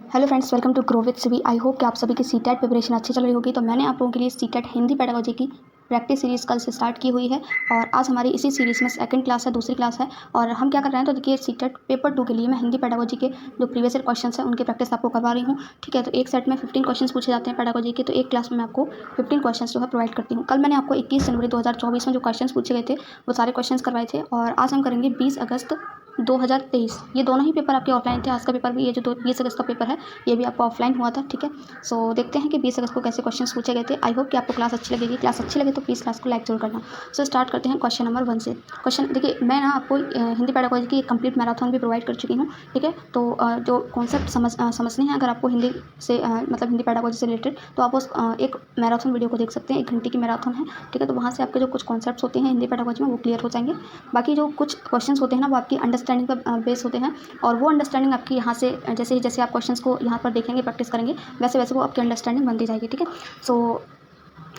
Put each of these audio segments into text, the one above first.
Hello friends, welcome to grow with CV. I hope कि आप सभी की सीटेट प्रिपरेशन अच्छी चल रही होगी। तो मैंने आप लोगों के लिए सीटेट हिंदी पेडागोजी की प्रैक्टिस सीरीज़ कल से स्टार्ट की हुई है और आज हमारी इसी सीरीज़ में सेकंड क्लास है, दूसरी क्लास है। और हम क्या कर रहे हैं, तो देखिए सीटेट पेपर 2 के लिए मैं हिंदी पेडागोजी के जो प्रीवियस ईयर क्वेश्चन है उनकी प्रैक्टिस आपको करवा रही हूँ। ठीक है, तो एक सेट में 15 क्वेश्चन पूछे जाते हैं पेडागोजी के, तो एक क्लास में मैं आपको 15 क्वेश्चन जो है प्रोवाइड करती हूँ। कल मैंने आपको 21 जनवरी 2024 में जो क्वेश्चन पूछे गए थे वो सारे क्वेश्चन करवाए थे और आज हम करेंगे 20 अगस्त 2023। ये दोनों ही पेपर आपके ऑफलाइन थे। आज का पेपर भी, ये जो 20 अगस्त का पेपर है ये भी आपको ऑफलाइन हुआ था। ठीक है, सो देखते हैं कि 20 अगस्त को कैसे क्वेश्चन पूछे गए थे। आई होप कि आपको क्लास अच्छी लगेगी। क्लास अच्छी लगे तो प्लीज़ क्लास को लाइक जरूर करना। सो स्टार्ट करते हैं क्वेश्चन नंबर 1 से। क्वेश्चन देखिए, मैं ना आपको हिंदी पेडागोजी की एक कंप्लीट मैराथन भी प्रोवाइड कर चुकी हूँ। ठीक है, तो जो कॉन्सेप्ट समझने हैं अगर आपको हिंदी से मतलब हिंदी पेडागोजी से रिलेटेड, तो आप उस एक मैराथन वीडियो को देख सकते हैं। 1 घंटे की मैराथन है। ठीक है, तो वहाँ से आपके जो कुछ कॉन्सेप्ट्स होते हैं हिंदी पेडागोजी में वो क्लियर हो जाएंगे। बाकी जो कुछ क्वेश्चंस होते हैं ना वो आपकी अंडरस्टैंडिंग पर बेस होते हैं और वो अंडरस्टैंडिंग आपकी यहाँ से जैसे जैसे आप क्वेश्चंस को यहाँ पर देखेंगे, प्रैक्टिस करेंगे, वैसे वैसे वो आपकी अंडरस्टैंडिंग बनती जाएगी। ठीक है, सो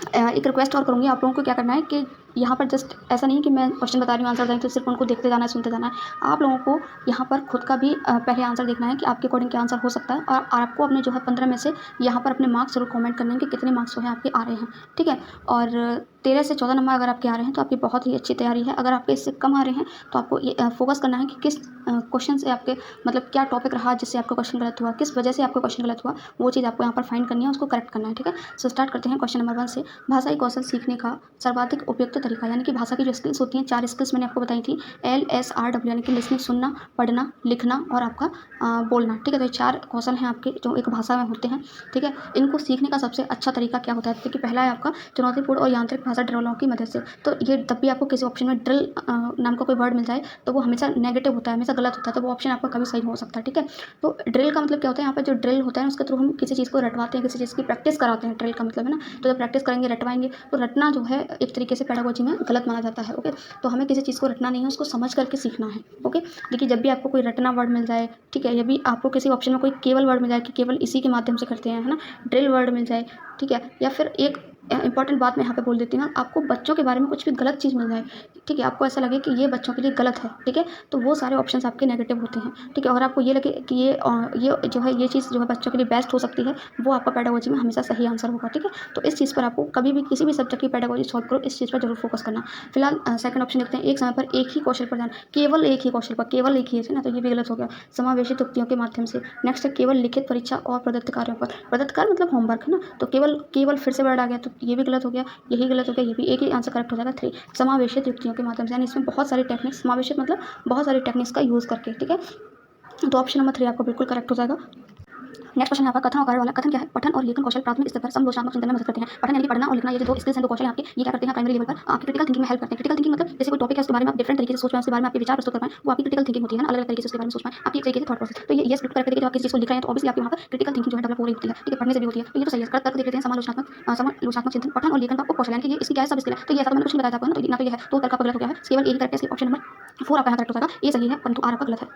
एक रिक्वेस्ट और करूँगी आप लोगों को, क्या करना है कि यहाँ पर जस्ट ऐसा नहीं कि मैं क्वेश्चन बता रही हूँ, आंसर दें तो सिर्फ उनको देखते जाना है, सुनते जाना है। आप लोगों को यहाँ पर खुद का भी पहले आंसर देखना है कि आपके अकॉर्डिंग क्या आंसर हो सकता है और आपको अपने जो है 15 में से यहाँ पर अपने मार्क्स जरूर कमेंट करने हैं कि कितने मार्क्स जो है आपके आ रहे हैं। ठीक है, और 13 से 14 नंबर अगर आपके आ रहे हैं तो आपकी बहुत ही अच्छी तैयारी है। अगर आपके इससे कम आ रहे हैं तो आपको ये फोकस करना है कि किस क्वेश्चन से आपके मतलब क्या टॉपिक रहा जिससे आपका क्वेश्चन गलत हुआ, किस वजह से आपका क्वेश्चन गलत हुआ, वो चीज़ आपको यहाँ पर फाइंड करनी है, उसको करेक्ट करना है। ठीक है, सो स्टार्ट करते हैं क्वेश्चन नंबर 1 से। भाषाई कौशल सीखने का सर्वाधिक उपयुक्त तरीका, यानी कि भाषा की जो स्किल्स होती हैं, 4 स्किल्स मैंने आपको बताई थी, LSRW, यानी कि लिसनिंग, सुनना, पढ़ना, लिखना और आपका बोलना। ठीक है, तो ये 4 कौशल हैं आपके जो एक भाषा में होते हैं। ठीक है, इनको सीखने का सबसे अच्छा तरीका क्या होता है? देखिए, पहला है आपका चुनौतीपूर्ण और यांत्रिक भाषा ड्रिलों की मदद से। तो ये जब भी आपको किसी ऑप्शन में ड्रिल नाम का कोई वर्ड मिल जाए तो वो हमेशा नेगेटिव होता है, हमेशा गलत होता है, तो वो ऑप्शन आपका कभी सही नहीं हो सकता। ठीक है, तो ड्रिल का मतलब क्या होता है? यहाँ पर जो ड्रिल होता है उसके थ्रू हम किसी चीज़ को रटवाते हैं, किसी चीज़ की प्रैक्टिस कराते हैं। ड्रिल का मतलब है ना, तो जब प्रैक्टिस करेंगे, रटवाएंगे, तो रटना जो है एक तरीके से पेडागोजी में गलत माना जाता है। ओके, तो हमें किसी चीज़ को रटना नहीं है, उसको समझ करके सीखना है। ओके, देखिए, जब भी आपको कोई रटना वर्ड मिल जाए, ठीक है, या भी आपको किसी ऑप्शन में कोई केवल वर्ड मिल जाए कि केवल इसी के माध्यम से करते हैं, है ना, ड्रिल वर्ड मिल जाए, ठीक है, या फिर एक इंपॉर्टेंट बात मैं यहाँ पे बोल देती हूँ ना, आपको बच्चों के बारे में कुछ भी गलत चीज़ मिल जाए, ठीक है, आपको ऐसा लगे कि ये बच्चों के लिए गलत है, ठीक है, तो वो सारे ऑप्शंस आपके नेगेटिव होते हैं। ठीक है, अगर आपको ये लगे कि ये जो है ये चीज़ जो है बच्चों के लिए बेस्ट हो सकती है, वो आपका पेडागोजी में हमेशा सही आंसर होगा। ठीक है, तो इस चीज़ पर आपको कभी भी किसी भी सब्जेक्ट की पेडागोजी सॉल्व करो, इस चीज़ पर जरूर फोकस करना। फिलहाल सेकंड ऑप्शन देखते हैं, एक समय पर एक ही कौशल पर ध्यान, केवल एक ही कौशल पर, केवल एक ही है ना, तो ये भी गलत हो गया। समावेशित युक्तियों के माध्यम से। नेक्स्ट है केवल लिखित परीक्षा और प्रदत्त कार्यों पर। प्रदत्त कार्य मतलब होमवर्क है ना, तो केवल फिर से वर्ड आ गया तो ये भी गलत हो गया, यही गलत हो गया, ये भी, एक ही आंसर करेक्ट हो जाएगा। 3 समावेशित युक्तियों के माध्यम से, यानी इसमें बहुत सारी टेक्निक्स, समावेशित मतलब बहुत सारी टेक्निक्स का यूज़ करके। ठीक है, तो ऑप्शन नंबर 3 आपका बिल्कुल करेक्ट हो जाएगा। नेक्स्ट क्वेश्चन है आपका कथन और कार्य वाला। कथन क्या है? पठन और लेखन कौशल प्राथमिक स्तर पर समलोचनात्मक चिंतन में मदद करते हैं। पठन यानी कि पढ़ना और लिखना, ये जो 2 स्किल्स हैं, 2 कौशल हैं आपके, ये क्या करते हैं प्राइमरी लेवल पर आपकी क्रिटिकल थिंकिंग में हेल्प करते हैं। क्रिटिकल थिंकिंग मतलब जैसे कोई टॉपिक है उसके बारे में आप डिफरेंट तरीके से सोच पाएं, उसके बारे में आपके विचार प्रस्तुत कर पाएं, वो आपकी क्रिटिकल थिंकिंग होती है ना, अलग अलग तरीके से उसके बारे में सोच पाएं, आपकी एक तरीके से थॉट प्रोसेस। तो ये स्क्रिप्ट करेक्ट है कि जब आप किसी चीज़ को लिख रहे हैं तो ऑब्वियसली आपकी वहाँ पर क्रिटिकल थिंकिंग जो है डेवलप हो रही होती है। ठीक है, पढ़ने से भी होती है, तो ये तो सही है। तर्क देख लेते हैं, समालोचनात्मक चिंतन, पठन और लेखन का उपकौशल, यानी कि ये इसकी क्या है, सब स्किल है। तो ये ऐसा तो मैंने कुछ नहीं बताया था आपको ना, तो ना तो ये है, तो तर्क आपका गलत हो गया है, केवल एक ही करेक्ट है, इसलिए ऑप्शन नंबर 4 आपका यहाँ करेक्ट हो जाएगा। ये सही है परंतु आर आपका गलत है।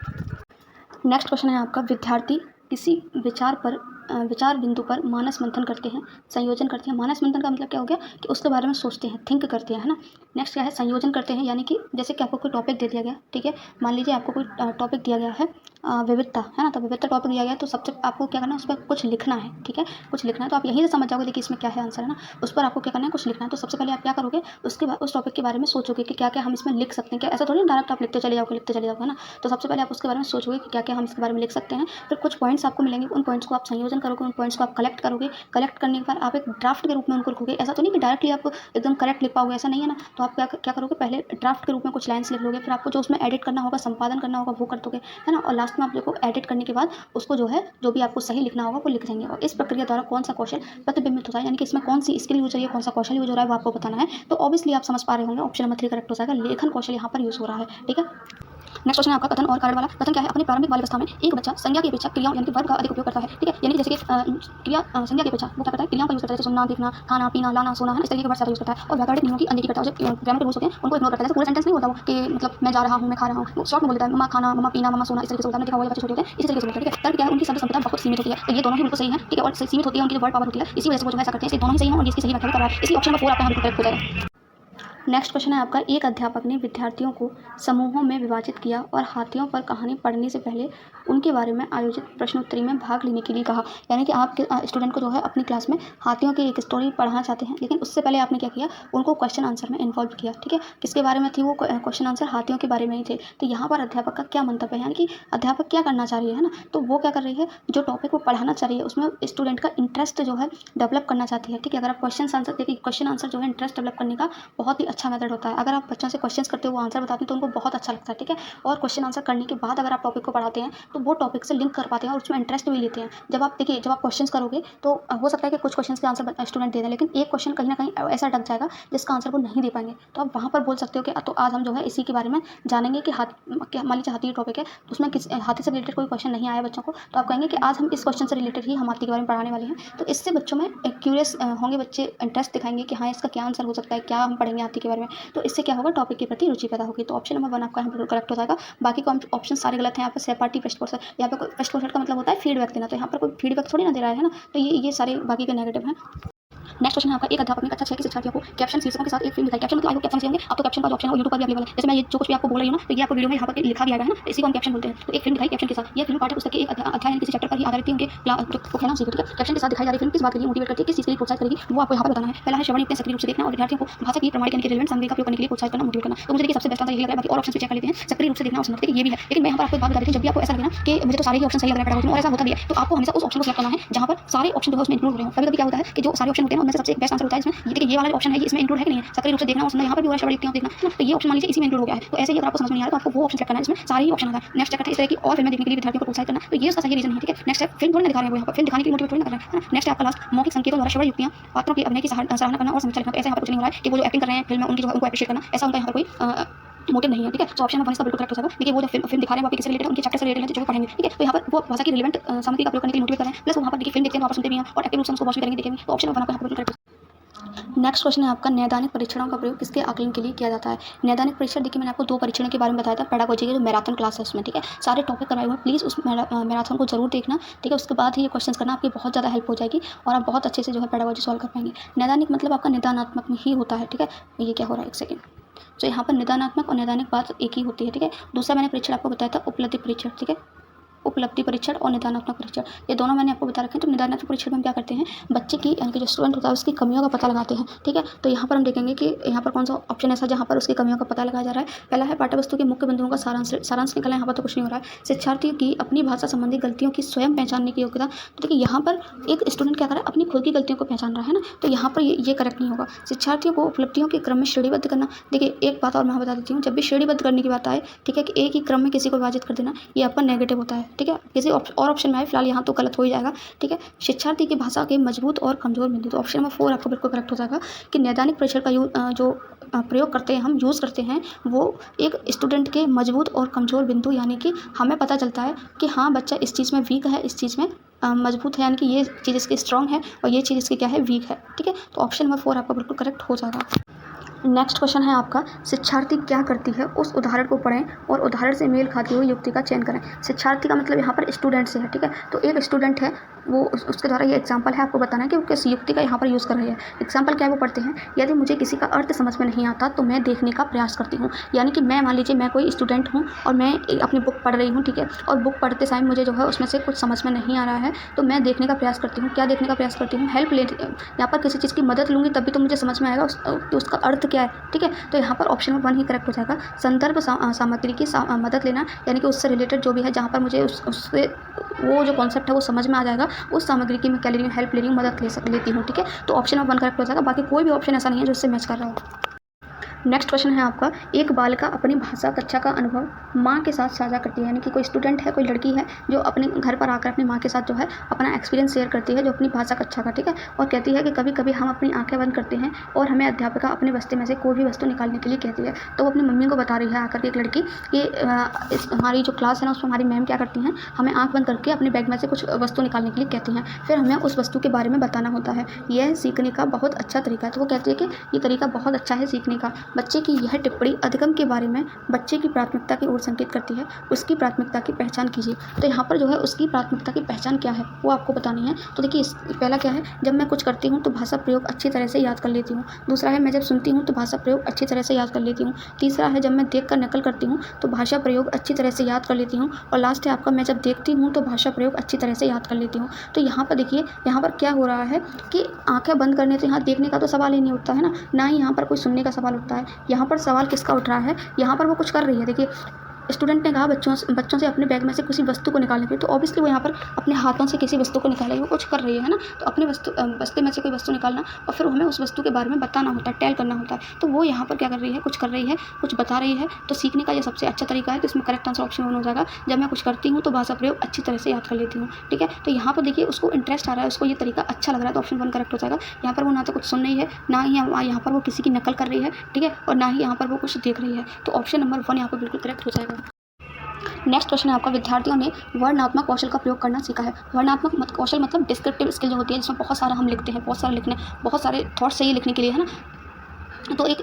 नेक्स्ट क्वेश्चन है आपका, विद्यार्थी किसी विचार बिंदु पर मानस मंथन करते हैं, संयोजन करते हैं। मानस मंथन का मतलब क्या हो गया कि उसके बारे में सोचते हैं, थिंक करते हैं, है ना। नेक्स्ट क्या है? संयोजन करते हैं, यानी कि जैसे कि आपको कोई टॉपिक दे दिया गया, ठीक है, मान लीजिए आपको कोई टॉपिक दिया गया है विविधता, है ना, तो विविधता टॉपिक दिया गया है, तो सबसे आपको क्या करना है, उस पर कुछ लिखना है। ठीक है, कुछ लिखना है, तो आप यहीं से समझ जाओगे देखिए इसमें क्या है आंसर, है ना। उस पर आपको क्या करना है, कुछ लिखना है, तो सबसे पहले आप क्या करोगे, उसके बाद उस टॉपिक के बारे में सोचोगे कि क्या क्या हम इसमें लिख सकते हैं। क्या ऐसा थोड़ी डायरेक्ट आप लिखते चले जाओगे, है ना। तो सबसे पहले आप उसके बारे में सोचोगे कि क्या क्या हम इसके बारे में लिख सकते हैं, फिर कुछ पॉइंट्स आपको मिलेंगे, उन पॉइंट्स को आप संयोजन करोगे, उन पॉइंट्स को आप कलेक्ट करोगे, कलेक्ट करने के बाद आप एक ड्राफ्ट के रूप में उनको लिखोगे। ऐसा तो नहीं कि डायरेक्टली आप एकदम करेक्ट लिख पाओगे, ऐसा नहीं है ना। तो आप क्या करोगे, पहले ड्राफ्ट के रूप में कुछ लाइन्स लिख लोगे, फिर आपको जो उसमें एडिट करना होगा, संपादन करना होगा, वो कर दोगे, है ना, और लास्ट में आप देखो एडिट करने के बाद उसको जो है, जो भी आपको सही लिखना होगा वो लिख देंगे। और इस प्रक्रिया द्वारा कौन सा कौशल प्रतिबिंबित होता है, यानी कि इसमें कौन सी स्किल यूज हो रही है, कौन सा कौशल यूज हो रहा है, वो आपको बताना है। तो ऑब्वियसली आप समझ पा रहे होंगे, ऑप्शन नंबर 3 करेक्ट हो जाएगा, लेखन कौशल यहाँ पर यूज हो रहा है। ठीक है, नेक्स्ट क्वेश्चन है आपका कथन और कार्य वाला। कथन क्या है? अपनी प्रारंभिक बाल्यावस्था में एक बच्चा संज्ञा की अपेक्षा क्रियाओं यानी कि वर्ब का अधिक उपयोग करता है। ठीक है, यानी कि जैसे कि क्रिया संज्ञा की अपेक्षा वो क्या करता है, क्रियाओं का यूज करता है, जैसे सुनना, देखना, खाना, पीना, लाना, सोना, है ना, इस तरीके के वर्ड ज़्यादा यूज करता है। और व्याकरणिक नियमों की अनदेखी करता है, जो ग्रामर के रूल्स होते हैं उनको इग्नोर करता है। जैसे पूरा सेंटेंस नहीं होता वो कि मतलब मैं जा रहा हूँ, मैं खा रहा हूँ, वो शॉर्ट में बोल देता है, मम्मा खाना, मम्मा पीना, मम्मा सोना, इस तरीके से बोलता है। देखा हुआ बच्चे छोटे होते हैं इसी तरीके से बोलते हैं। ठीक है, तर्क क्या है? उनकी शब्द संपदा बहुत सीमित होती है, तो ये दोनों ही बिल्कुल सही है। ठीक है, और सीमित होती है उनकी जो वर्ड पावर होती है, इसी वजह से वो जो ऐसा करते हैं, इसलिए दोनों ही सही है और इसकी सही व्याख्या भी कर रहा है। इसी ऑप्शन नंबर 4 आपका यहाँ बिल्कुल करेक्ट हो जाएगा। नेक्स्ट क्वेश्चन है आपका, एक अध्यापक ने विद्यार्थियों को समूहों में विभाजित किया और हाथियों पर कहानी पढ़ने से पहले उनके बारे में आयोजित प्रश्नोत्तरी में भाग लेने के लिए कहा। यानी कि आपके स्टूडेंट को जो है अपनी क्लास में हाथियों की एक स्टोरी पढ़ाना चाहते हैं, लेकिन उससे पहले आपने क्या किया, उनको क्वेश्चन आंसर में इन्वॉल्व किया। ठीक है, किसके बारे में थी वो क्वेश्चन आंसर, हाथियों के बारे में ही थे। तो यहाँ पर अध्यापक का क्या मंतव्य है, यानी कि अध्यापक क्या करना चाह रही है ना, तो वो क्या कर रही है, जो टॉपिक वो पढ़ाना चाह रही है उसमें स्टूडेंट का इंटरेस्ट जो है डेवलप करना चाहती है। ठीक है, अगर आप क्वेश्चन आंसर देखिए, क्वेश्चन आंसर जो है इंटरेस्ट डेवलप करने का बहुत ही अच्छा मेथड होता है। अगर आप बच्चों से क्वेश्चंस करते हो, वो आंसर बताते हैं तो उनको बहुत अच्छा लगता है। ठीक है, और क्वेश्चन आंसर करने के बाद अगर आप टॉपिक को पढ़ाते हैं तो वो टॉपिक से लिंक कर पाते हैं और उसमें इंटरेस्ट भी लेते हैं। जब आप देखिए, जब आप क्वेश्चंस करोगे तो हो सकता है कि कुछ क्वेश्चंस के आंसर स्टूडेंट दे दें, लेकिन एक क्वेश्चन कहीं ना कहीं ऐसा अटक जाएगा जिसका आंसर वो नहीं दे पाएंगे। तो आप वहाँ पर बोल सकते हो कि तो आज हम जो है इसी के बारे में जानेंगे कि मान लीजिए हाथी टॉपिक है, तो उसमें हाथी से रिलेटेड कोई क्वेश्चन नहीं आया बच्चों को, तो आप कहेंगे कि आज हम इस क्वेश्चन से रिलेटेड ही हम हाथी के बारे में पढ़ाने वाले हैं। तो इससे बच्चों में क्यूरियस होंगे, बच्चे इंटरेस्ट दिखाएंगे कि हाँ इसका क्या आंसर हो सकता है, क्या हम पढ़ेंगे हाथी के बारे में। तो इससे क्या होगा, टॉपिक के प्रति रुचि पैदा होगी। तो ऑप्शन नंबर 1 आपका यहाँ पर करेक्ट हो जाएगा। बाकी को ऑप्शन सारे गलत हैं। यहाँ पर सहपाठी पृष्ठपोषण, यहाँ पर पृष्ठपोषण का मतलब होता है फीडबैक देना, तो यहाँ पर कोई फीडबैक थोड़ी ना दे रहा है ना, तो ये सारे बाकी के नेगेटिव हैं। नेक्स्ट क्वेश्चन है आपका, एक अध्यापक ने कक्षा 6 के शिक्षार्थियों को कैप्शन शीर्षकों के साथ एक फिल्म दिखाई। कैप्शन मतलब आई होप कैप्शन होंगे, अब तो कैप्शन का जो ऑप्शन है वो यूट्यूब पर भी अवेलेबल है। जैसे मैं ये जो कुछ भी आपको बोल रही हूँ ना, तो ये आपको वीडियो में यहाँ पर लिखा भी आएगा है ना, तो इसी को हम कैप्शन बोलते हैं। तो एक फिल्म दिखाई कैप्शन के साथ, ये फिल्म पाठ्य पुस्तक के एक अध्याय किसी चैप्टर पर ही आधारित थी, उनके जो कहना सीखे। ठीक है, कैप्शन के साथ दिखाई जा रही फिल्म किस बात के लिए मोटिवेट करती है, किस चीज़ के लिए प्रोत्साहित करेगी, वो आपको यहाँ पर बताना है। पहला है श्रवण युक्त सक्रिय रूप से देखना और विद्यार्थियों को भाषा की प्रमाणिक यानी कि रिलेवेंट सामग्री का प्रयोग करने के लिए प्रोत्साहित करना, मोटिवेट करना। तो मुझे देखिए सबसे बेस्ट आंसर यही लग रहा है। बाकी और ऑप्शन चेक कर लेते हैं। सक्रिय रूप से देखना और समझते हैं ये भी है, लेकिन मैं यहाँ पर आपको एक बात बता देती हूँ, जब भी आपको ऐसा लगे ना कि मुझे तो सारे ही ऑप्शन सही लग रहे हैं पेडागोजी में और ऐसा होता भी है, तो आपको हमेशा उस ऑप्शन को सिलेक्ट करना है जहाँ पर सारे ऑप्शन जो है उसमें इंक्लूड हो रहे हो। कभी-कभी क्या होता है कि जो सारे ऑप्शन होते हैं उनमें से सबसे बेस्ट आंसर होता है इसमें, ये देखिए ये वाला ऑप्शन है ये इसमें इंक्लूड है कि नहीं है, सक्रिय रूप से देखना और सुनना, यहाँ पर भी हो रहा है श्रवण युक्त देखना, तो ये ऑप्शन मान लीजिए इसी में इंक्लूड हो गया है। तो ऐसे ही अगर आपको समझ में नहीं आ रहा तो आपको वो ऑप्शन चेक करना है, इसमें सारे ही ऑप्शन आता है। नेक्स्ट चेक करते हैं इस तरह की और फिल्में देखने के लिए विद्यार्थियों को प्रोत्साहित करना, तो ये उसका सही रीजन है। ठीक है, नेक्स्ट है फिल्म थोड़ी ना दिखा रहे हैं वो यहाँ पर, फिल्म दिखाने के लिए मोटिवेट थोड़ी ना कर रहे हैं। नेक्स्ट है आपका लास्ट, मौखिक संकेतों द्वारा श्रवण युक्तियाँ पात्रों की अभिनय की सराहना करना और समीक्षा लिखना। ऐसा यहाँ पर कुछ नहीं हो रहा है कि वो जो एक्टिंग कर रहे हैं फिल्म में उनकी जो है उनको एप्रिशिएट करना, ऐसा उनका यहाँ पर कोई मोटिव नहीं है। ठीक है, तो ऑप्शन नंबर 1 इसका बिल्कुल करेक्ट हो जाएगा। देखिए वो जो फिल्म दिखा रहे हैं वो किससे रिलेटेड है, उनके चैप्टर से रिलेटेड है जो पढ़ेंगे। ठीक है, तो यहाँ पर वो भाषा की रिलेवेंट सामग्री का प्रयोग करने के लिए मोटिवेट कर रहे हैं, प्लस वो वहाँ पर देखिए फिल्म देखते हैं, वहाँ पर सुनते भी हैं और एक्टिव रूप से उसको वॉच भी करेंगे, देखेंगे। तो ऑप्शन नंबर 1 आपका यहाँ पर बिल्कुल करेक्ट। नेक्स्ट क्वेश्चन है आपका, नैदानिक परीक्षणों का प्रयोग किसके आकलन के लिए किया जाता है। नैदानिक परीक्षण, देखिए मैंने आपको 2 परीक्षणों के बारे में बताया था पेडागोजी की जो मैराथन क्लास है उसमें। ठीक है, सारे टॉपिक कराए हुए हैं, प्लीज़ उस मैराथन को जरूर देखना। ठीक है, उसके बाद ही ये क्वेश्चन करना, आपकी बहुत ज़्यादा हेल्प हो जाएगी और आप बहुत अच्छे से जो है पेडागोजी सॉल्व कर पाएंगे। नैदानिक मतलब आपका निदानात्मक में ही होता है। ठीक है, ये क्या हो रहा है, एक सेकेंड। तो यहाँ पर निदानात्मक और नैदानिक बात एक ही होती है। ठीक है, दूसरा मैंने परीक्षण आपको बताया था उपलब्धि परीक्षण। ठीक है, उपलब्धि परीक्षण और निदानात्मक परीक्षण, ये दोनों मैंने आपको बता रखे हैं। तो निदानात्मक परीक्षण में हम क्या करते हैं, बच्चे की यानी कि जो स्टूडेंट होता है उसकी कमियों का पता लगाते हैं। ठीक है, तो यहाँ पर हम देखेंगे कि यहाँ पर कौन सा ऑप्शन ऐसा जहाँ पर उसकी कमियों का पता लगाया जा रहा है। पहला है पाठ्यवस्तु के मुख्य बिंदुओं का सारांश निकलना, यहाँ पर तो कुछ नहीं हो रहा है। शिक्षार्थियों की अपनी भाषा संबंधी गलतियों की स्वयं पहचानने की योग्यता, तो देखिए यहाँ पर एक स्टूडेंट क्या कर रहा है, अपनी खुद की गलतियों को पहचान रहा है ना, तो यहाँ पर ये करेक्ट नहीं होगा। शिक्षार्थियों को उपलब्धियों के क्रम में श्रेणीबद्ध करना, देखिए एक बात और मैं बता देती हूँ, जब भी श्रेणीबद्ध करने की बात आए, ठीक है, कि एक ही क्रम में किसी को विभाजित कर देना, ये आपका नेगेटिव होता है। ठीक है, किसी और ऑप्शन में है, फिलहाल यहाँ तो गलत हो ही जाएगा। ठीक है, शिक्षार्थी की भाषा के मजबूत और कमजोर बिंदु, तो ऑप्शन नंबर 4 आपको बिल्कुल करेक्ट हो जाएगा कि नैदानिक परीक्षण का जो प्रयोग करते हैं, हम यूज़ करते हैं, वो एक स्टूडेंट के मजबूत और कमज़ोर बिंदु, यानी कि हमें पता चलता है कि हाँ बच्चा इस चीज़ में वीक है, इस चीज़ में मजबूत है, यानी कि ये चीज़ इसकी स्ट्रॉन्ग है और ये चीज़ इसकी क्या है, वीक है। ठीक है, तो ऑप्शन नंबर 4 आपका बिल्कुल करेक्ट हो जाएगा। नेक्स्ट क्वेश्चन है आपका, शिक्षार्थी क्या करती है उस उदाहरण को पढ़ें और उदाहरण से मेल खाती हुई युक्ति का चयन करें। शिक्षार्थी का मतलब यहाँ पर स्टूडेंट से है। ठीक है, तो एक स्टूडेंट है, वो उसके द्वारा ये एग्जाम्पल है, आपको बताना है कि वो किस युक्ति का यहाँ पर यूज़ कर रही है। एग्जाम्पल क्या है वो पढ़ते हैं, यदि मुझे किसी का अर्थ समझ में नहीं आता तो मैं देखने का प्रयास करती हूँ। यानी कि मैं मान लीजिए मैं कोई स्टूडेंट हूँ और मैं अपनी बुक पढ़ रही हूँ। ठीक है, और बुक पढ़ते समय मुझे जो है उसमें से कुछ समझ में नहीं आ रहा है, तो मैं देखने का प्रयास करती हूँ। क्या देखने का प्रयास करती हूँ, हेल्प ले, यहाँ पर किसी चीज़ की मदद लूँगी तभी तो मुझे समझ में आएगा कि उसका अर्थ क्या है। ठीक है, तो यहाँ पर ऑप्शन नंबर 1 ही करेक्ट हो जाएगा। संदर्भ सामग्री की मदद लेना, यानी कि उससे रिलेटेड जो भी है, जहाँ पर मुझे उससे वो जो कॉन्सेप्ट है वो समझ में आ जाएगा, उस सामग्री की मैं क्या ले रही हूँ, हेल्प ले रही हूँ, मदद लेती हूँ। ठीक है, तो ऑप्शन नंबर 1 करेक्ट हो जाएगा। बाकी कोई भी ऑप्शन ऐसा नहीं है जो इससे मैच कर रहा हो। नेक्स्ट क्वेश्चन है आपका, एक बालिका अपनी भाषा कक्षा का अनुभव माँ के साथ साझा करती है। यानी कि कोई स्टूडेंट है, कोई लड़की है जो अपने घर पर आकर अपनी माँ के साथ जो है अपना एक्सपीरियंस शेयर करती है, जो अपनी भाषा कक्षा का। ठीक है, और कहती है कि कभी कभी हम अपनी आंखें बंद करते हैं और हमें अध्यापिका अपने बस्ते में से कोई भी वस्तु निकालने के लिए कहती है। तो वो अपनी मम्मी को बता रही है आकर के, एक लड़की, कि हमारी जो क्लास है ना उसमें हमारी मैम क्या करती हैं, हमें आँख बंद करके अपने बैग में से कुछ वस्तु निकालने के लिए कहती हैं, फिर हमें उस वस्तु के बारे में बताना होता है। यह सीखने का बहुत अच्छा तरीका है। तो वो कहती है कि ये तरीका बहुत अच्छा है सीखने का। बच्चे की यह टिप्पणी अधिगम के बारे में बच्चे की प्राथमिकता की ओर संकेत करती है। उसकी प्राथमिकता की पहचान कीजिए। तो यहाँ पर जो है उसकी प्राथमिकता की पहचान क्या है वो आपको बतानी है। तो देखिए पहला क्या है, जब मैं कुछ करती हूँ तो भाषा प्रयोग अच्छी तरह से याद कर लेती हूँ। दूसरा है, मैं जब सुनती हूँ तो भाषा प्रयोग अच्छी तरह से याद कर लेती हूँ। तीसरा है, जब मैं देख कर नकल करती हूँ तो भाषा प्रयोग अच्छी तरह से याद कर लेती हूँ। और लास्ट है आपका, मैं जब देखती हूँ तो भाषा प्रयोग अच्छी तरह से याद कर लेती हूँ। तो यहाँ पर देखिए, यहाँ पर क्या हो रहा है कि आंखें बंद करने से यहाँ देखने का तो सवाल ही नहीं उठता है ना ही यहाँ पर कोई सुनने का सवाल उठता है। यहाँ पर सवाल किसका उठ रहा है, यहाँ पर वो कुछ कर रही है। देखिए स्टूडेंट ने कहा बच्चों से अपने बैग में से किसी वस्तु को निकालने के लिए, तो ऑब्वियसली वो यहाँ पर अपने हाथों से किसी वस्तु को निकालेगी, वो कुछ कर रही है ना। तो अपने बस्ते में से कोई वस्तु निकालना और फिर हमें उस वस्तु के बारे में बताना होता है, टेल करना होता है। तो वो यहाँ पर क्या कर रही है, कुछ कर रही है, कुछ बता रही है। तो सीखने का ये सबसे अच्छा तरीका है। तो इसमें करेक्ट आंसर ऑप्शन 1 हो जाएगा। जब मैं कुछ करती हूँ तो भाषा प्रयोग अच्छी तरह से याद कर लेती हूँ। ठीक है, तो यहाँ पर देखिए उसको इंटरेस्ट आ रहा है, उसको ये तरीका अच्छा लग रहा है, तो ऑप्शन 1 करेक्ट हो जाएगा। यहाँ पर वो ना तो कुछ सुन रही है, ना ही यहाँ पर वो किसी की नकल कर रही है, ठीक है, और ना ही यहाँ पर वो कुछ देख रही है। तो ऑप्शन नंबर 1 यहाँ पर बिल्कुल करेक्ट हो जाएगा। नेक्स्ट क्वेश्चन है आपका, विद्यार्थियों ने वर्णनात्मक कौशल का प्रयोग करना सीखा है। वर्णनात्मक कौशल मतलब डिस्क्रिप्टिव स्किल जो होती है, जिसमें बहुत सारा हम लिखते हैं, बहुत सारे थॉट्स चाहिए लिखने के लिए, है ना। तो एक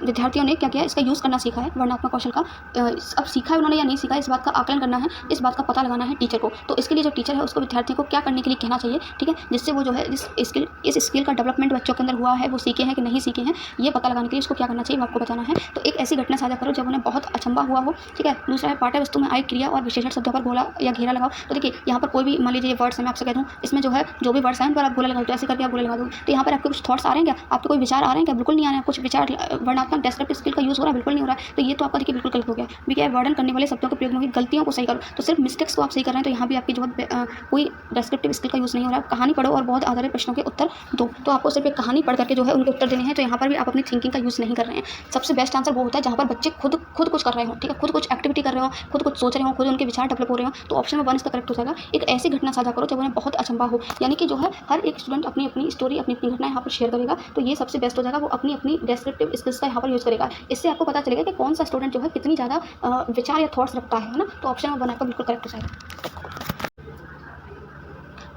विद्यार्थियों ने क्या किया, इसका यूज़ करना सीखा है वर्णनात्मक कौशल का। अब सीखा है उन्होंने या नहीं सीखा है, इस बात का आकलन करना है, इस बात का पता लगाना है टीचर को। तो इसके लिए जो टीचर है उसको विद्यार्थियों को क्या करने के लिए कहना चाहिए, ठीक है, जिससे वो जो है इस स्किल का डेवलपमेंट बच्चों के अंदर हुआ है, वो सीखे हैं कि नहीं सीखे हैं, ये पता लगाने के लिए उसको क्या करना चाहिए वो आपको बताना है। तो एक ऐसी घटना साझा करो जब उन्हें बहुत अचंभा हुआ हो, ठीक है। दूसरा है, पाठ्य वस्तु में आई क्रिया और विशेषण शब्दों पर गोला या घेरा लगाओ। तो देखिए यहाँ पर कोई भी मान लीजिए वर्ड्स है, मैं आपसे कह दूँ इसमें जो है जो भी वर्ड्स हैं उन पर आप गोला लगाओ, तो ऐसे करके आप गोला लगा दो। तो यहाँ पर आपके कुछ थॉट्स आ रहे हैं क्या, आपके कोई विचार आ रहे हैं क्या, बिल्कुल नहीं आ रहे हैं। कुछ विचार वर्णनात्मक डेस्क्रिप्टिव स्किल का यूज़ हो रहा है, बिल्कुल नहीं हो रहा है। तो ये तो आपका देखिए बिल्कुल गलत हो गया। भी क्या है, वर्णन करने वाले शब्दों के प्रयोग में हुई गलतियों को सही करो। तो सिर्फ मिस्टेक्स को आप सही कर रहे हैं, तो यहाँ भी आपकी जो है कोई डेस्क्रिप्टिव स्किल का यूज़ नहीं हो रहा है। कहानी पढ़ो और बहुत आधारित प्रश्नों के उत्तर दो। तो आपको सिर्फ एक कहानी पढ़ करके जो है उनके उत्तर देने हैं। तो यहाँ पर भी आप अपनी थिंकिंग का यूज़ नहीं कर रहे हैं। सबसे बेस्ट आंसर वो होता है जहाँ पर बच्चे खुद कुछ कर रहे हो, ठीक है, खुद कुछ एक्टिविटी कर रहे हो, खुद कुछ सोच रहे हो, खुद उनके विचार डेवलप हो रहे हो। तो ऑप्शन नंबर 1 इसका करेक्ट हो जाएगा। एक ऐसी घटना साझा करो जब उन्हें बहुत अचंभा हो, यानी कि जो है हर एक स्टूडेंट अपनी अपनी स्टोरी, अपनी अपनी घटना यहाँ पर शेयर करेगा। तो ये सबसे बेस्ट हो जाएगा, वो अपनी अपनी डेस्क्रिप्टिव स्किल्स का यहाँ पर यूज़ करेगा। इससे आपको पता चलेगा कि कौन सा स्टूडेंट जो है कितनी ज़्यादा विचार या थॉट्स रखता है ना। तो ऑप्शन नंबर 1 आपका बिल्कुल करेक्ट हो जाएगा।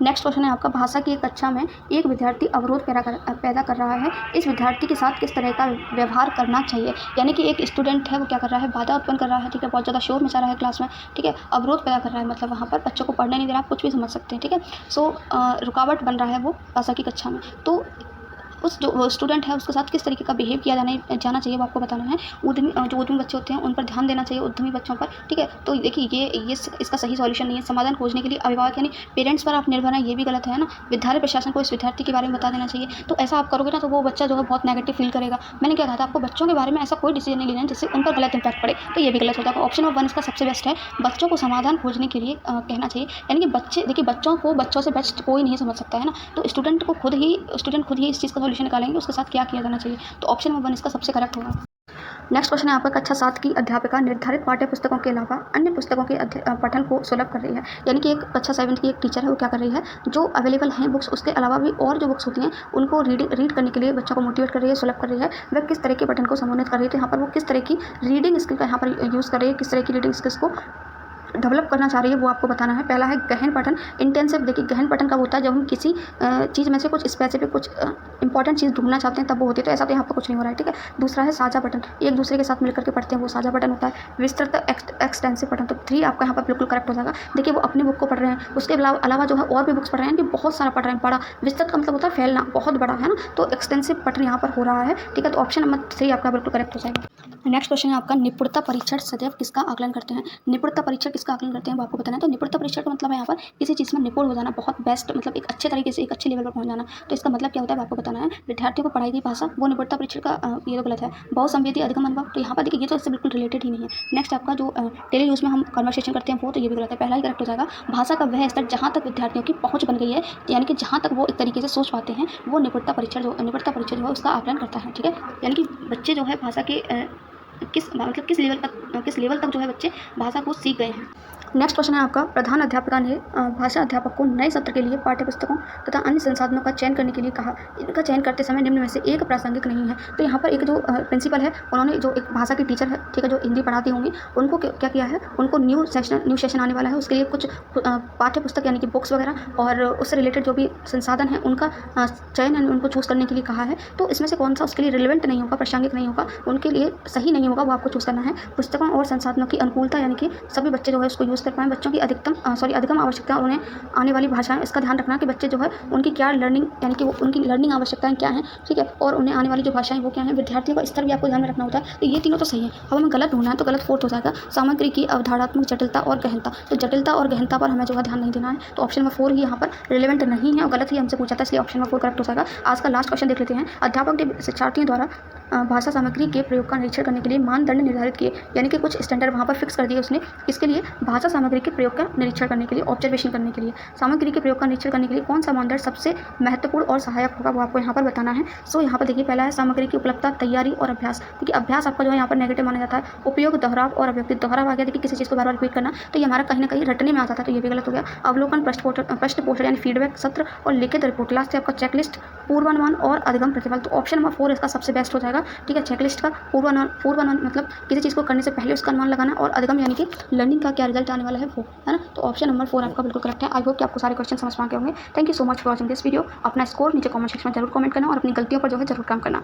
नेक्स्ट क्वेश्चन है आपका, भाषा की एक कक्षा में एक विद्यार्थी अवरोध पैदा कर रहा है। इस विद्यार्थी के साथ किस तरह का व्यवहार करना चाहिए। यानी कि एक स्टूडेंट है, वो क्या कर रहा है, बाधा उत्पन्न कर रहा है, ठीक है, बहुत ज़्यादा शोर मचा रहा है क्लास में, ठीक है, अवरोध पैदा कर रहा है, मतलब वहाँ पर बच्चों को पढ़ने नहीं दे रहा, आप कुछ भी समझ सकते हैं, ठीक है। सो रुकावट बन रहा है वो भाषा की कक्षा में। तो उस जो स्टूडेंट है उसके साथ किस तरीके का बिहेव किया जाना चाहिए वो आपको बताना है। जो उद्यमी बच्चे होते हैं उन पर ध्यान देना चाहिए, उद्यमी बच्चों पर, ठीक है। तो देखिए ये इसका सही सॉल्यूशन नहीं है। समाधान खोजने के लिए अभिभावक यानी पेरेंट्स पर आप निर्भर हैं, ये भी गलत है ना। विद्यालय प्रशासन को इस विद्यार्थी के बारे में बता देना चाहिए। तो ऐसा आप करोगे ना तो वो बच्चा जो है बहुत नेगेटिव फील करेगा। मैंने क्या कहा था आपको, बच्चों के बारे में ऐसा कोई डिसीजन नहीं लेना है जिससे उन पर गलत इंपैक्ट पड़े, तो ये भी गलत होता है। ऑप्शन नंबर 1 इसका सबसे बेस्ट है, बच्चों को समाधान खोजने के लिए कहना चाहिए। यानी कि बच्चों से बेस्ट कोई नहीं समझ सकता है ना। तो स्टूडेंट खुद ही इस चीज़ का सॉल्यूशन निकालेंगे, उसके साथ क्या किया जाना चाहिए। तो ऑप्शन नंबर 1 इसका सबसे करेक्ट होगा। नेक्स्ट क्वेश्चन है आपका, कक्षा 7 की अध्यापिका निर्धारित पाठ्य पुस्तकों के अलावा अन्य पुस्तकों के पठन को सुलभ कर रही है। यानी कि एक कक्षा 7 की एक टीचर है, वो क्या कर रही है, जो अवेलेबल हैं बुक्स, उसके अलावा भी और जो बुक्स होती हैं उनको रीड करने के लिए बच्चों को मोटिवेट कर रही है, सुलभ कर रही है। वह किस तरह के पठन को समन्वित कर रही है। तो यहाँ पर वो किस तरह की रीडिंग स्किल का यहाँ पर यूज़ कर रही है, किस तरह की रीडिंग स्किल्स को डेवलप करना चाह रही है वो आपको बताना है। पहला है गहन पठन, इंटेंसिव। देखिए गहन पठन कब होता है, जब हम किसी चीज़ में से कुछ स्पेसिफिक कुछ इंपॉर्टेंट चीज़ ढूंढना चाहते हैं तब वो होती है। तो ऐसा तो यहाँ पर कुछ नहीं हो रहा है, ठीक है। दूसरा है साझा पठन, एक दूसरे के साथ मिलकर के पढ़ते हैं, वो साझा पठन होता है। विस्तृत एक्सटेंसिव पठन, तो 3 आपका यहाँ पर बिल्कुल करेक्ट हो जाएगा। देखिए वो अपनी बुक को पढ़ रहे हैं, उसके अलावा जो है और भी बुक्स पढ़ रहे हैं, कि बहुत सारा पढ़ रहे हैं। बड़ा विस्तृत का मतलब होता है फैलना, बहुत बड़ा है ना। तो एक्सटेंसिव पठन यहाँ पर हो रहा है, ठीक है। तो ऑप्शन नंबर 3 आपका बिल्कुल करेक्ट हो जाएगा। नेक्स्ट क्वेश्चन है आपका, निपुणता परीक्षण सदैव किसका आकलन करते हैं। निपुणता परीक्षण किसका आकलन करते हैं वो आपको बताना है। तो निपुणता परीक्षण का मतलब है यहाँ पर किसी चीज़ में निपुण हो जाना, बहुत बेस्ट, मतलब एक अच्छे तरीके से एक अच्छे लेवल पर पहुंच जाना। तो इसका मतलब क्या होता है वो आपको बताना है। विद्यार्थियों को पढ़ाई की भाषा, वो निपुणता परीक्षण का ये तो गलत है। बहुसंवेदी अधिगम अनुभव, तो यहाँ पर देखिए ये तो इससे बिल्कुल रिलेटेड ही नहीं है। नेक्स्ट आपका जो डेली यूज़ में हम कन्वर्सेशन करते हैं वो, तो ये भी गलत है, पहला ही करेक्ट हो जाएगा। भाषा का वह स्तर जहाँ तक विद्यार्थियों की पहुँच बन गई है, यानी कि जहाँ तक वो एक तरीके से सोच पाते हैं, वो निपुणता परीक्षण जो है उसका आकलन करता है, ठीक है। यानी कि बच्चे जो है भाषा के किस लेवल तक जो है बच्चे भाषा को सीख गए हैं। नेक्स्ट क्वेश्चन है आपका, प्रधान अध्यापिका ने भाषा अध्यापक को नए सत्र के लिए पाठ्यपुस्तकों तथा अन्य संसाधनों का चयन करने के लिए कहा। इनका चयन करते समय निम्न में से एक प्रासंगिक नहीं है। तो यहाँ पर एक जो प्रिंसिपल है, उन्होंने जो एक भाषा की टीचर है, ठीक है, जो हिंदी पढ़ाती होंगी, उनको क्या किया है, उनको न्यू सेशन आने वाला है, उसके लिए कुछ पाठ्य पुस्तक यानी कि बुक्स वगैरह और उससे रिलेटेड जो भी संसाधन है उनका चयन यानी उनको चूज़ करने के लिए कहा है। तो इसमें से कौन सा उसके लिए रिलेवेंट नहीं होगा, प्रासंगिक नहीं होगा, उनके लिए सही नहीं होगा, वो आपको चूज़ करना है। पुस्तकों और संसाधनों की अनुकूलता यानी कि सभी बच्चे जो है उसको यूज़ कर पाएँ, बच्चों की अधिकतम आवश्यकता और उन्हें आने वाली भाषाएं, इसका ध्यान रखना कि बच्चे जो है उनकी क्या लर्निंग यानी कि उनकी लर्निंग आवश्यकताएं क्या हैं, ठीक है, और उन्हें आने वाली जो भाषाएं वो क्या हैं, विद्यार्थियों का स्तर भी आपको ध्यान में रखना होता है। तो ये तीनों तो सही है। अब हमें गलत ढूंढना है तो गलत फोर्थ हो जाएगा, सामग्री की अवधारणात्मक जटिलता और गहनता। तो जटिलता और गहनता पर हमें जो है ध्यान नहीं देना है, तो ऑप्शन नंबर 4 ही यहाँ पर रिलेवेंट नहीं है और गलत ही हमसे पूछा था, इसलिए ऑप्शन नंबर 4 करेक्ट हो जाएगा। आज का लास्ट क्वेश्चन देख लेते हैं। अध्यापक ने शिक्षार्थियों द्वारा भाषा सामग्री के प्रयोग का निरीक्षण करने के लिए मानदंड निर्धारित किए, यानी कि कुछ स्टैंडर्ड वहाँ पर फिक्स कर दिए उसने, इसके लिए भाषा सामग्री के प्रयोग का निरीक्षण करने के लिए, ऑब्जर्वेशन करने के लिए। सामग्री के प्रयोग का निरीक्षण करने के लिए कौन सा मानदंड सबसे महत्वपूर्ण और सहायक होगा, वो आपको यहाँ पर बताना है। सो यहाँ पर देखिए, पहला है सामग्री की उपलब्धता, तैयारी और अभ्यास। देखिए अभ्यास आपका जो है यहाँ पर नेगेटिव माना जाता है। उपयोग, दोहराव और अभिव्यक्ति। दोहराव आ गया, देखिए किसी चीज़ को बार बार रिपीट करना, तो ये हमारा कहीं ना कहीं रटने में आ जाता है, तो ये भी गलत हो गया। अवलोकन, प्रश्न पोस्टर यानी फीडबैक सत्र और लिखित रिपोर्ट। लास्ट है आपका चेकलिस्ट, पूर्वानुमान और अधिगम प्रतिफल। तो ऑप्शन नंबर 4 इसका सबसे बेस्ट हो जाएगा, ठीक है। चेकलिस्ट का पूर्वानुमान मतलब किसी चीज़ को करने से पहले उसका अनुमान लगाना, और अधिगम यानी कि लर्निंग का क्या रिजल्ट आने वाला है वो, है ना। तो ऑप्शन नंबर 4 आपका बिल्कुल करेक्ट है। आई होप कि आपको सारे क्वेश्चन समझ में आ गए होंगे। Thank you so much for watching this video. अपना स्कोर नीचे कमेंट सेक्शन में जरूर कमेंट करना और अपनी गलतियों पर जो है जरूर काम करना।